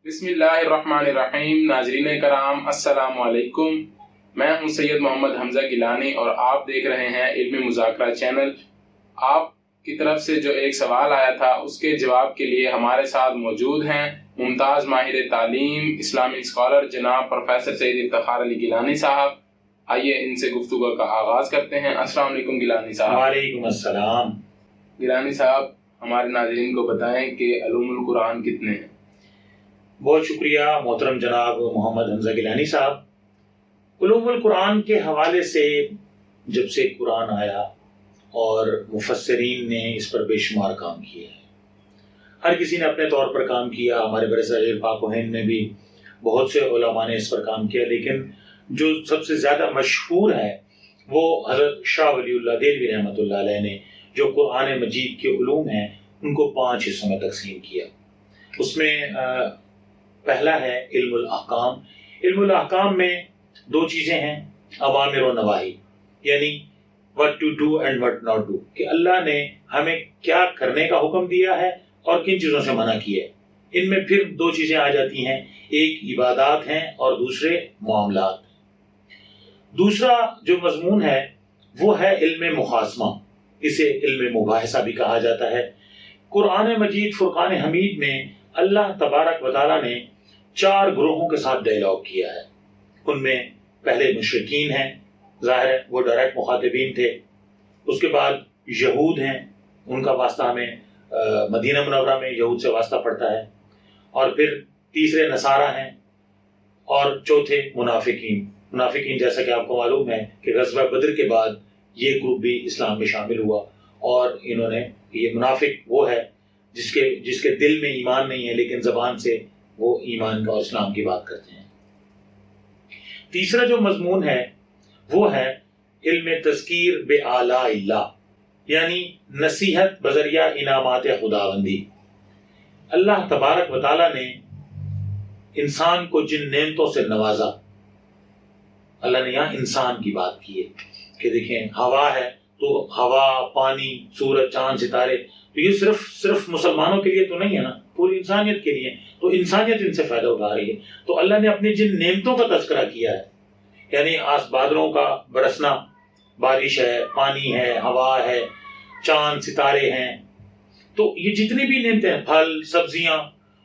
بسم اللہ الرحمن الرحیم۔ ناظرین کرام السلام علیکم، میں ہوں سید محمد حمزہ گیلانی اور آپ دیکھ رہے ہیں علمی مذاکرہ چینل۔ آپ کی طرف سے جو ایک سوال آیا تھا اس کے جواب کے لیے ہمارے ساتھ موجود ہیں ممتاز ماہر تعلیم اسلامی اسکالر جناب پروفیسر سید افتخار علی گیلانی صاحب۔ آئیے ان سے گفتگو کا آغاز کرتے ہیں۔ السلام علیکم گیلانی صاحب۔ وعلیکم السلام۔ گیلانی صاحب، ہمارے ناظرین کو بتائیں کہ علوم القرآن کتنے ہیں؟ بہت شکریہ محترم جناب محمد حمزہ گیلانی صاحب۔ علوم القرآن کے حوالے سے جب سے قرآن آیا اور مفسرین نے اس پر بے شمار کام کیا ہے، ہر کسی نے اپنے طور پر کام کیا۔ ہمارے برصغیر پاک و ہند میں بھی بہت سے علماء نے اس پر کام کیا، لیکن جو سب سے زیادہ مشہور ہے وہ حضرت شاہ ولی اللہ دہلوی رحمۃ اللہ علیہ نے جو قرآن مجید کے علوم ہیں ان کو 5 حصوں میں تقسیم کیا۔ اس میں پہلا ہے علم الاحکام۔ علم الاحکام میں 2 چیزیں ہیں، اوامر و نواہی، یعنی what to do and what not to، کہ اللہ نے ہمیں کیا کرنے کا حکم دیا ہے اور کن چیزوں سے منع کیا ہے۔ ان میں پھر 2 چیزیں آ جاتی ہیں، ایک عبادات ہیں اور دوسرے معاملات۔ دوسرا جو مضمون ہے وہ ہے علم مخاصمہ، اسے علم مباحثہ بھی کہا جاتا ہے۔ قرآن مجید فرقان حمید میں اللہ تبارک و تعالیٰ نے 4 گروہوں کے ساتھ ڈائلاگ کیا ہے۔ ان میں پہلے مشرکین ہیں، ظاہر ہے وہ ڈائریکٹ مخاطبین تھے۔ اس کے بعد یہود ہیں، ان کا واسطہ ہمیں مدینہ منورہ میں یہود سے واسطہ پڑتا ہے، اور پھر تیسرے نصارہ ہیں، اور چوتھے منافقین۔ منافقین جیسا کہ آپ کو معلوم ہے کہ غزوہ بدر کے بعد یہ گروپ بھی اسلام میں شامل ہوا، اور انہوں نے یہ منافق وہ ہے جس کے دل میں ایمان نہیں ہے لیکن زبان سے وہ ایمان کا اور اسلام کی بات کرتے ہیں۔ تیسرا جو مضمون ہے وہ ہے علم تذکیر بآلاء اللہ، یعنی نصیحت بذریعہ انعامات خداوندی۔ اللہ تبارک و تعالیٰ نے انسان کو جن نعمتوں سے نوازا، اللہ نے یہاں انسان کی بات کی ہے کہ دیکھیں ہوا ہے تو ہوا، پانی، سورج، چاند، ستارے، تو یہ صرف مسلمانوں کے لیے تو نہیں ہے نا، پوری انسانیت کے لیے، تو انسانیت ان سے فائدہ اٹھا رہی ہے۔ تو اللہ نے اپنی جن نعمتوں کا تذکرہ کیا ہے، یعنی بادلوں کا برسنا، بارش ہے، پانی ہے، ہوا ہے، چاند، ستارے ہیں، تو یہ جتنی بھی نعمتیں ہیں، پھل، سبزیاں،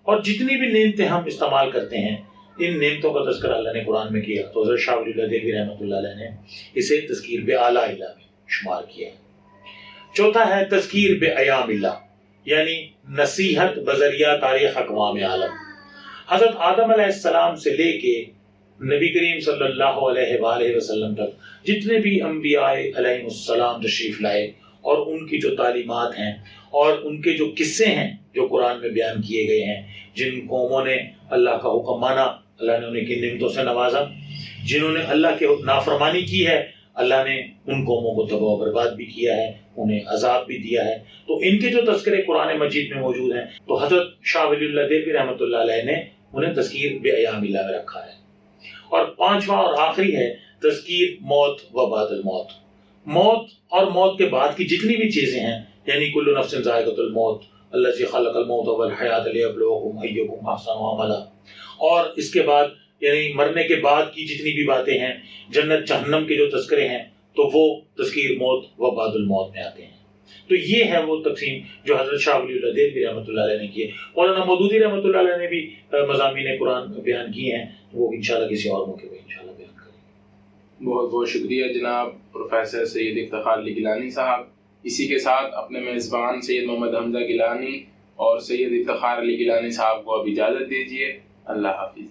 اور جتنی بھی نعمتیں ہم استعمال کرتے ہیں، ان نعمتوں کا تذکرہ اللہ نے قرآن میں کیا۔ تو حضرت شاہ ولی اللہ دہلوی رحمۃ اللہ علیہ نے اسے تذکیر بآلاء اللہ میں شمار کیا۔ چوتھا ہے تذکیر بایام اللہ، یعنی نصیحت بذریعہ تاریخ اقوام عالم۔ حضرت آدم علیہ السلام سے لے کے نبی کریم صلی اللہ علیہ وآلہ وسلم تک جتنے بھی انبیاء علیہ السلام تشریف لائے، اور ان کی جو تعلیمات ہیں اور ان کے جو قصے ہیں جو قرآن میں بیان کیے گئے ہیں، جن قوموں نے اللہ کا حکم مانا اللہ نے انہیں کن نعمتوں سے نوازا، جنہوں نے اللہ کے نافرمانی کی ہے اللہ نے ان قوموں کو تباہ و برباد بھی کیا ہے، انہیں عذاب بھی دیا ہے۔ تو ان کے جو تذکرے قرآن مجید میں موجود ہیں، تو حضرت شاہ ولی اللہ دہلوی رحمۃ اللہ علیہ نے انہیں تذکیر بایام اللہ میں رکھا ہے۔ اور 5واں اور آخری ہے تذکیر موت و بعد الموت۔ موت اور موت کے بعد کی جتنی بھی چیزیں ہیں، یعنی کل نفس ذائقۃ الموت، الذی خلق الموت والحیات لیبلوکم ایکم احسن عملا، اور اس کے بعد یعنی مرنے کے بعد کی جتنی بھی باتیں ہیں، جنت جہنم کے جو تذکرے ہیں، تو وہ تذکیر موت و بعد الموت میں آتے ہیں۔ تو یہ ہے وہ تقسیم جو حضرت شاہ ولی اللہ دہلوی رحمۃ اللہ علیہ نے کی ہے۔ مولانا مودودی رحمۃ اللہ علیہ نے بھی مضامین قرآن بیان کیے ہیں، وہ انشاءاللہ کسی اور موقع پہ انشاءاللہ بیان کریں گے۔ بہت بہت شکریہ جناب پروفیسر سید افتخار علی گیلانی صاحب۔ اسی کے ساتھ اپنے میزبان سید محمد حمزہ گیلانی اور سید افتخار علی گیلانی صاحب کو اب اجازت دیجیے۔ اللہ حافظ۔